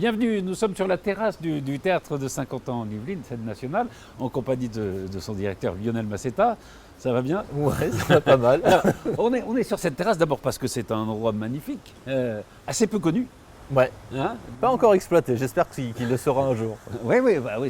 Bienvenue, nous sommes sur la terrasse du Théâtre de 50 ans en Yvelines, scène nationale, en compagnie de son directeur Lionel Massetta. Ça va bien? Ouais, ça va pas mal. Alors, on est sur cette terrasse d'abord parce que c'est un endroit magnifique, assez peu connu. Ouais, Hein? pas encore exploité, j'espère qu'il le sera un jour. Oui,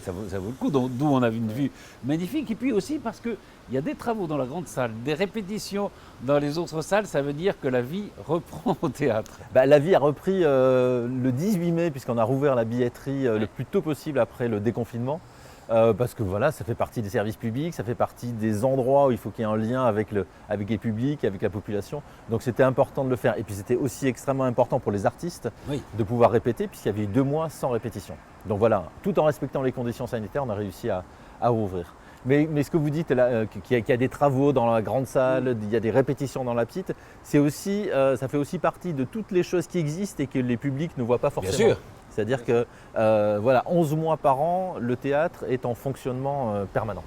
ça vaut le coup. D'où on a une vue magnifique. Et puis aussi parce qu'il y a des travaux dans la grande salle, des répétitions dans les autres salles, ça veut dire que la vie reprend au théâtre. La vie a repris le 18 mai, puisqu'on a rouvert la billetterie le plus tôt possible après le déconfinement. Parce que voilà, ça fait partie des services publics, ça fait partie des endroits où il faut qu'il y ait un lien avec les publics, avec la population. Donc c'était important de le faire. Et puis c'était aussi extrêmement important pour les artistes de pouvoir répéter, puisqu'il y avait eu 2 mois sans répétition. Donc voilà, tout en respectant les conditions sanitaires, on a réussi à rouvrir. Mais ce que vous dites, là, qu'il y a des travaux dans la grande salle, il y a des répétitions dans la petite, c'est aussi, ça fait aussi partie de toutes les choses qui existent et que les publics ne voient pas forcément. Bien sûr. C'est-à-dire que 11 mois par an, le théâtre est en fonctionnement permanent.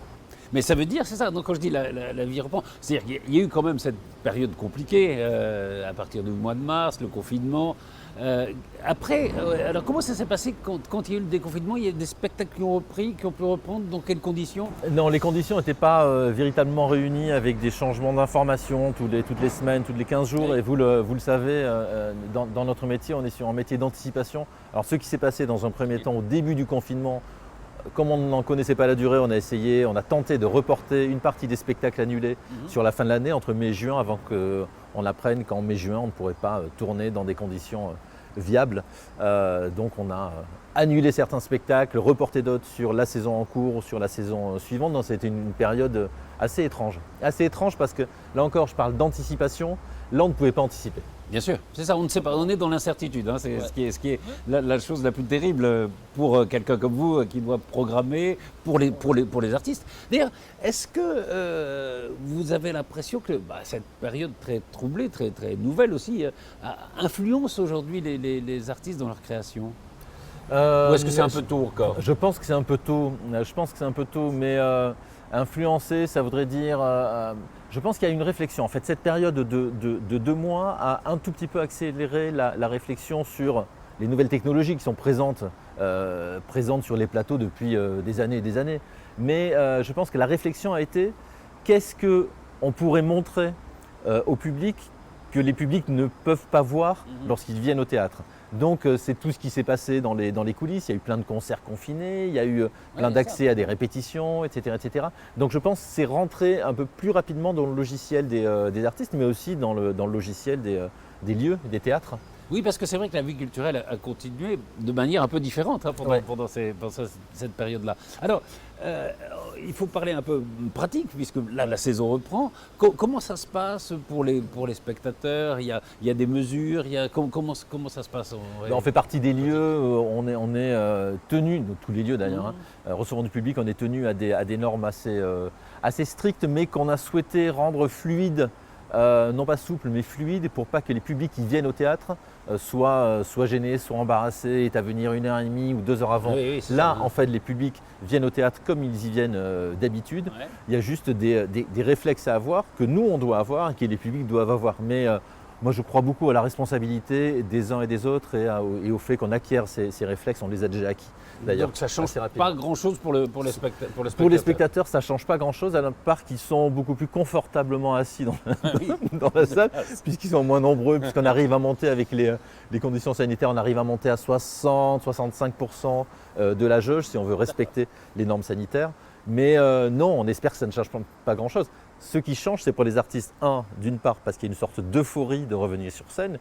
Mais ça veut dire, c'est ça, donc quand je dis la vie reprend, c'est-à-dire qu'il y a eu quand même cette période compliquée à partir du mois de mars, le confinement. Après, alors comment ça s'est passé quand il y a eu le déconfinement? Il y a des spectacles qui ont repris, qui ont pu reprendre, dans quelles conditions? Non, les conditions n'étaient pas véritablement réunies avec des changements d'information toutes les semaines, toutes les 15 jours. Oui. Et vous le savez, dans notre métier, on est sur un métier d'anticipation. Alors ce qui s'est passé dans un premier temps au début du confinement, comme on n'en connaissait pas la durée, on a tenté de reporter une partie des spectacles annulés sur la fin de l'année, entre mai et juin, avant qu'on apprenne qu'en mai-juin, on ne pourrait pas tourner dans des conditions viables. Donc on a annulé certains spectacles, reporté d'autres sur la saison en cours ou sur la saison suivante. Donc c'était une période assez étrange. Assez étrange parce que, là encore, je parle d'anticipation. Là, on ne pouvait pas anticiper. Bien sûr, c'est ça, on ne sait pas, on est dans l'incertitude, hein, c'est ce qui est la chose la plus terrible pour quelqu'un comme vous qui doit programmer pour les artistes. D'ailleurs, est-ce que vous avez l'impression que cette période très troublée, très, très nouvelle aussi, influence aujourd'hui les artistes dans leur création? Ou est-ce que c'est un peu tôt encore? Je pense que c'est un peu tôt, mais influencer, ça voudrait dire… je pense qu'il y a une réflexion. En fait, cette période de 2 mois a un tout petit peu accéléré la réflexion sur les nouvelles technologies qui sont présentes sur les plateaux depuis des années et des années. Mais je pense que la réflexion a été qu'est-ce qu'on pourrait montrer au public que les publics ne peuvent pas voir lorsqu'ils viennent au théâtre. Donc c'est tout ce qui s'est passé dans les coulisses. Il y a eu plein de concerts confinés, il y a eu plein d'accès à des répétitions, etc., etc. Donc je pense que c'est rentré un peu plus rapidement dans le logiciel des artistes, mais aussi dans le logiciel des lieux, des théâtres. Oui, parce que c'est vrai que la vie culturelle a continué de manière un peu différente pendant cette période-là. Alors, il faut parler un peu pratique, puisque là, la saison reprend. Comment ça se passe pour les spectateurs? Il y a des mesures, comment ça se passe? On fait partie des lieux, on est tenu, tous les lieux d'ailleurs, recevant du public, on est tenu à des normes assez strictes, mais qu'on a souhaité rendre fluides. Non pas souple mais fluide, pour pas que les publics qui viennent au théâtre soient gênés, soient embarrassés, aient à venir 1h30 ou 2 heures avant. Là, en fait, les publics viennent au théâtre comme ils y viennent d'habitude. Ouais. Il y a juste des réflexes à avoir que nous on doit avoir et que les publics doivent avoir. Mais moi, je crois beaucoup à la responsabilité des uns et des autres et au fait qu'on acquiert ces réflexes. On les a déjà acquis. D'ailleurs, donc ça ne change pas grand-chose pour les spectateurs. Pour les spectateurs, ça ne change pas grand-chose, à part qu'ils sont beaucoup plus confortablement assis dans la salle, puisqu'ils sont moins nombreux, puisqu'on arrive à monter avec les conditions sanitaires, on arrive à monter à 60-65% de la jauge si on veut respecter les normes sanitaires. Mais non, on espère que ça ne change pas grand-chose. Ce qui change, c'est pour les artistes, d'une part, parce qu'il y a une sorte d'euphorie de revenir sur scène.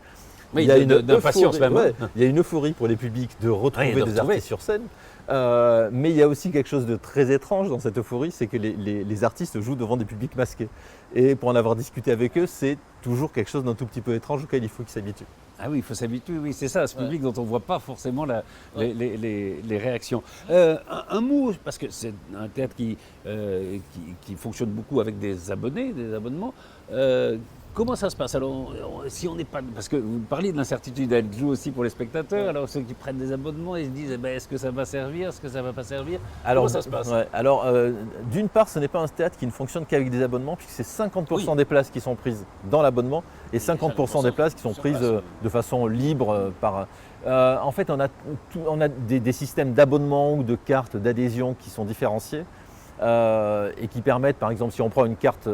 Oui, d'impatience même. Il y a une euphorie pour les publics de retrouver des artistes sur scène. Mais il y a aussi quelque chose de très étrange dans cette euphorie, c'est que les artistes jouent devant des publics masqués. Et pour en avoir discuté avec eux, c'est toujours quelque chose d'un tout petit peu étrange auquel il faut qu'ils s'habituent. Ah oui, il faut s'habituer, oui, c'est ça, ce public dont on ne voit pas forcément les réactions. Un mot, parce que c'est un théâtre qui fonctionne beaucoup avec des abonnés, des abonnements. comment ça se passe? Alors, si on n'est pas... Parce que vous parliez de l'incertitude, elle joue aussi pour les spectateurs. Alors, ceux qui prennent des abonnements, ils se disent, est-ce que ça va servir? Est-ce que ça ne va pas servir? Alors, comment ça se passe? ouais, alors, d'une part, ce n'est pas un théâtre qui ne fonctionne qu'avec des abonnements, puisque c'est 50% des places qui sont prises dans l'abonnement et 50% des places qui sont prises de façon libre par... en fait, on a des systèmes d'abonnement ou de cartes d'adhésion qui sont différenciés et qui permettent, par exemple, si on prend une carte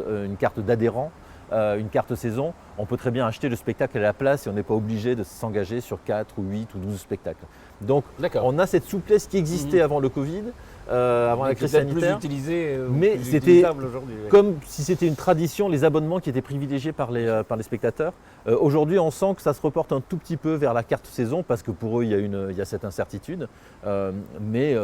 d'adhérent, une carte saison, on peut très bien acheter le spectacle à la place et on n'est pas obligé de s'engager sur 4 ou 8 ou 12 spectacles. Donc on a cette souplesse qui existait avant le Covid, avant la crise sanitaire, plus utilisé, mais plus c'était utilisable aujourd'hui. comme si c'était une tradition, les abonnements qui étaient privilégiés par les spectateurs. Aujourd'hui, on sent que ça se reporte un tout petit peu vers la carte saison parce que pour eux, il y a cette incertitude. Mais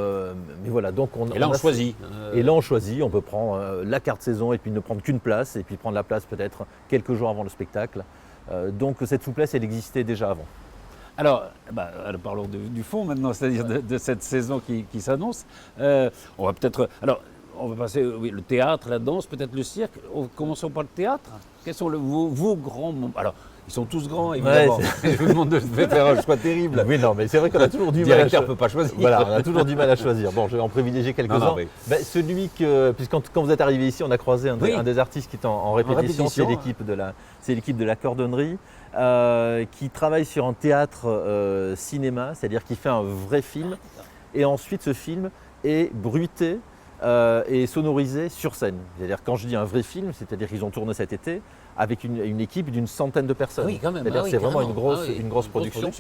voilà, donc Et là, on choisit. Et là, on choisit, on peut prendre la carte saison et puis ne prendre qu'une place et puis prendre la place peut-être quelques jours avant le spectacle. Donc cette souplesse, elle existait déjà avant. Alors, parlons du fond maintenant, c'est-à-dire de cette saison qui s'annonce. On va peut-être... Alors, on va passer le théâtre, la danse, peut-être le cirque. Commençons par le théâtre. Quels sont vos grands... Alors, ils sont tous grands, évidemment. Je vous demande de faire un choix terrible. Oui, non, mais c'est vrai qu'on a toujours du mal. Le directeur ne peut pas choisir. Voilà, on a toujours du mal à choisir. Bon, je vais en privilégier quelques-uns. Celui puisque quand vous êtes arrivé ici, on a croisé un des artistes qui est en répétition. C'est l'équipe de la Cordonnerie, qui travaille sur un théâtre cinéma, c'est-à-dire qui fait un vrai film. Et ensuite, ce film est bruité et sonorisé sur scène. C'est-à-dire, quand je dis un vrai film, c'est-à-dire qu'ils ont tourné cet été avec une équipe d'une centaine de personnes. Oui, quand même. C'est vraiment une grosse production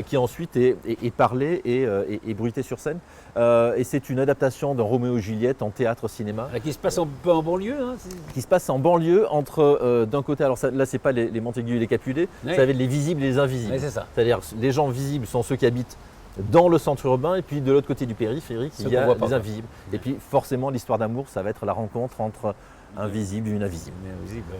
qui ensuite est parlée et bruitée sur scène. Et c'est une adaptation d'un Roméo et Juliette en théâtre-cinéma. Qui se passe un peu en banlieue. Hein, qui se passe en banlieue entre, d'un côté, alors là, c'est pas les Montaigu et les Capulet, ça va être les visibles et les invisibles. Oui, c'est ça. C'est-à-dire, les gens visibles sont ceux qui habitent dans le centre urbain, et puis de l'autre côté du périphérique, il y a les invisibles. Et puis forcément, l'histoire d'amour, ça va être la rencontre entre un visible et une invisible.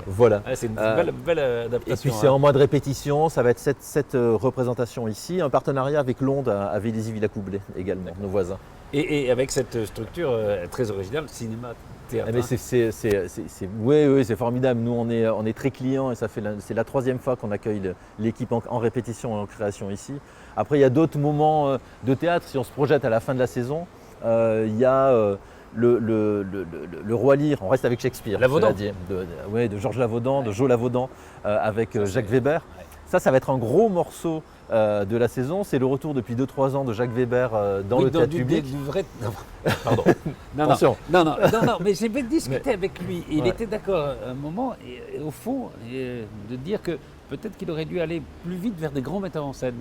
Voilà. C'est une belle adaptation. Et puis c'est en mois de répétition, ça va être cette représentation ici, un partenariat avec Londres à Vélizy-Villacoublay également, nos voisins. Et avec cette structure très originale, cinéma, théâtre. Mais oui, c'est formidable. Nous, on est très clients et c'est la troisième fois qu'on accueille l'équipe en répétition et en création ici. Après, il y a d'autres moments de théâtre. Si on se projette à la fin de la saison, il y a le Roi Lear. On reste avec Shakespeare. Lavaudan. De Georges Lavaudan, de Jo Lavaudan, avec Jacques Weber. Ça va être un gros morceau de la saison. C'est le retour depuis 2-3 ans de Jacques Weber dans le théâtre public. Pardon. Attention. Non, mais j'ai discuté avec lui. Il était d'accord à un moment, et au fond, de dire que peut-être qu'il aurait dû aller plus vite vers des grands metteurs en scène.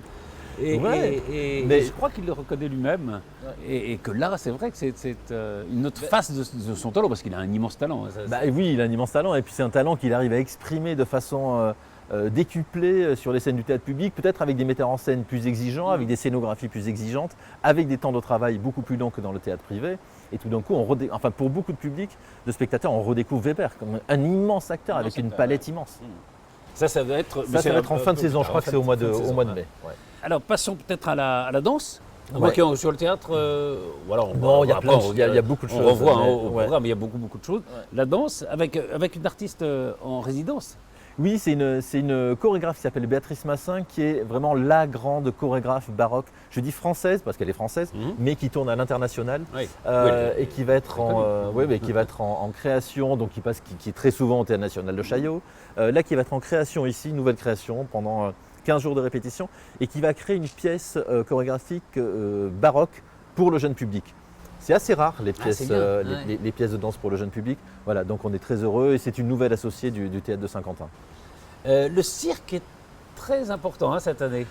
Mais je crois qu'il le reconnaît lui-même. Et que là, c'est vrai que c'est une autre face de son talent, parce qu'il a un immense talent. Oui, il a un immense talent. Et puis c'est un talent qu'il arrive à exprimer de façon décuplée sur les scènes du théâtre public, peut-être avec des metteurs en scène plus exigeants, avec des scénographies plus exigeantes, avec des temps de travail beaucoup plus longs que dans le théâtre privé. Et tout d'un coup, pour beaucoup de public, de spectateurs, on redécouvre Weber comme un immense acteur avec une palette immense. Ça va être en fin de saison, je crois que c'est au mois de mai. Ouais. Alors passons peut-être à la danse. Sur le théâtre, il y a beaucoup de choses. On revoit au programme, il y a beaucoup de choses. Ouais. La danse, avec une artiste en résidence. Oui, c'est une chorégraphe qui s'appelle Béatrice Massin, qui est vraiment la grande chorégraphe baroque. Je dis française parce qu'elle est française, mais qui tourne à l'international et qui va être en création, donc qui est très souvent au Théâtre National de Chaillot. Là, qui va être en création ici, une nouvelle création pendant 15 jours de répétition, et qui va créer une pièce chorégraphique baroque pour le jeune public. C'est assez rare les pièces de danse pour le jeune public. Voilà, donc on est très heureux et c'est une nouvelle associée du théâtre de Saint-Quentin. Le cirque est très important cette année.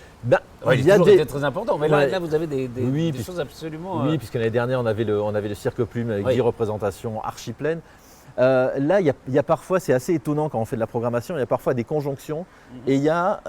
Il a été très important, mais là vous avez des choses absolument. Oui, puisque l'année dernière on avait le cirque Plume avec 10 représentations archi pleines. Là, il y a parfois, c'est assez étonnant quand on fait de la programmation, il y a parfois des conjonctions. Et il y a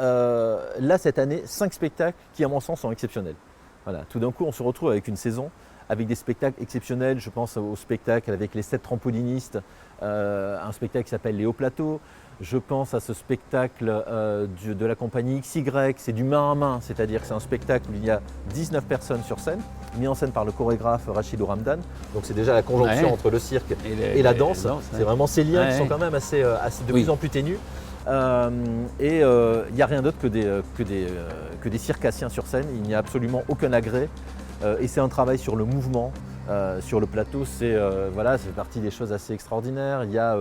là cette année 5 spectacles qui, à mon sens, sont exceptionnels. Voilà, tout d'un coup, on se retrouve avec une saison avec des spectacles exceptionnels. Je pense au spectacle avec les 7 trampolinistes, un spectacle qui s'appelle Les Hauts Plateaux. Je pense à ce spectacle de la compagnie XY, c'est du main à main, c'est-à-dire que c'est un spectacle où il y a 19 personnes sur scène, mis en scène par le chorégraphe Rachid Ouramdan. Donc c'est déjà la conjonction entre le cirque et la danse. C'est vraiment ces liens qui sont quand même assez de plus en plus ténus. Et il n'y a rien d'autre que des circassiens sur scène. Il n'y a absolument aucun agrès. Et c'est un travail sur le mouvement. Sur le plateau, ça fait partie des choses assez extraordinaires. Il y a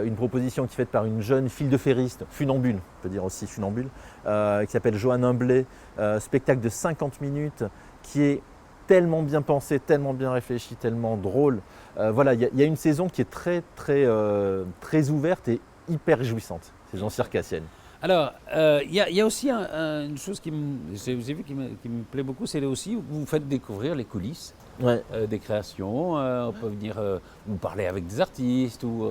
une proposition qui est faite par une jeune file-de-ferriste, funambule, on peut dire aussi funambule, qui s'appelle Joanne Humblé, spectacle de 50 minutes qui est tellement bien pensé, tellement bien réfléchi, tellement drôle. Il y a une saison qui est très ouverte et hyper réjouissante, saison circassienne. Alors, il y a aussi une chose j'ai vu qui me plaît beaucoup, c'est aussi où vous faites découvrir les coulisses des créations. On peut venir vous parler avec des artistes ou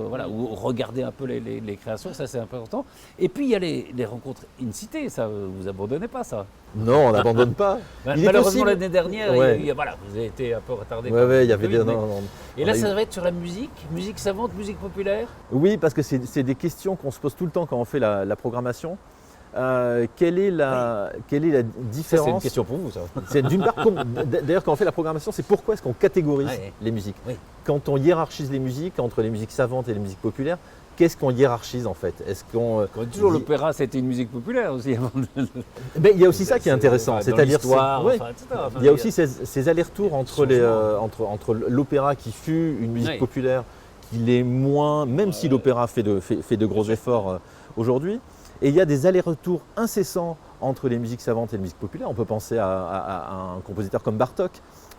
regarder un peu les créations, ça c'est important. Et puis il y a les rencontres in situ, ça vous abandonnez pas ça. Non, on n'abandonne pas. Malheureusement l'année dernière, vous avez été un peu retardé. Il y avait des. Et là, ça va être sur la musique savante, musique populaire. Oui, parce que c'est des questions qu'on se pose tout le temps quand on fait la programmation. Quelle est la différence? Ça, c'est une question pour vous, ça. D'ailleurs, quand on fait la programmation, c'est pourquoi est-ce qu'on catégorise les musiques? Quand on hiérarchise les musiques entre les musiques savantes et les musiques populaires, qu'est-ce qu'on hiérarchise en fait? Toujours l'opéra, c'était une musique populaire aussi. Mais il y a aussi ça qui est intéressant, c'est-à-dire il y a aussi ces allers-retours entre l'opéra qui fut une musique populaire, qui l'est moins, même si l'opéra fait de gros efforts aujourd'hui. Et il y a des allers-retours incessants entre les musiques savantes et les musiques populaires. On peut penser à un compositeur comme Bartók,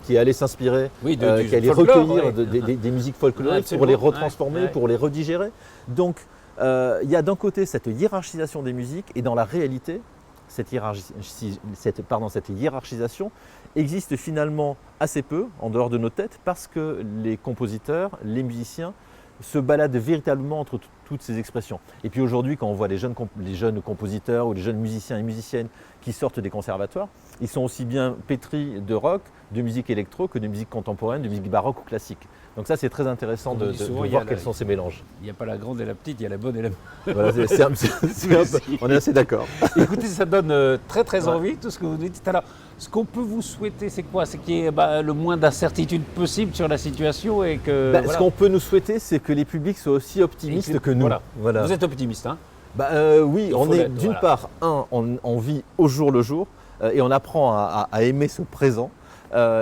qui allait s'inspirer, qui allait recueillir des musiques folkloriques pour les retransformer, pour les redigérer. Donc, il y a d'un côté cette hiérarchisation des musiques, et dans la réalité, cette hiérarchisation existe finalement assez peu, en dehors de nos têtes, parce que les compositeurs, les musiciens, se baladent véritablement entre toutes ces expressions. Et puis aujourd'hui, quand on voit les jeunes compositeurs ou les jeunes musiciens et musiciennes qui sortent des conservatoires, ils sont aussi bien pétris de rock, de musique électro que de musique contemporaine, de musique baroque ou classique. Donc ça, c'est très intéressant de voir quels sont ces mélanges. Il n'y a pas la grande et la petite, il y a la bonne et la voilà, on est assez d'accord. Écoutez, ça donne très envie, tout ce que vous dites. Alors, ce qu'on peut vous souhaiter, c'est quoi? C'est qu'il y ait le moins d'incertitude possible sur la situation et que… Ce qu'on peut nous souhaiter, c'est que les publics soient aussi optimistes que nous. Voilà. Vous êtes optimiste, hein? Oui, on est d'une part, on vit au jour le jour et on apprend à aimer ce présent.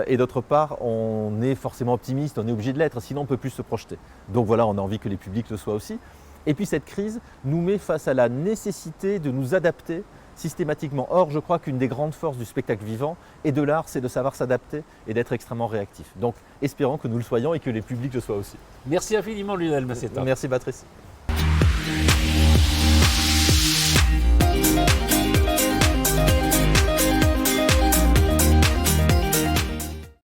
Et d'autre part, on est forcément optimiste, on est obligé de l'être, sinon on ne peut plus se projeter. Donc voilà, on a envie que les publics le soient aussi. Et puis cette crise nous met face à la nécessité de nous adapter systématiquement. Or, je crois qu'une des grandes forces du spectacle vivant et de l'art, c'est de savoir s'adapter et d'être extrêmement réactif. Donc espérons que nous le soyons et que les publics le soient aussi. Merci infiniment, Lionel Masséta. Merci, Patrice.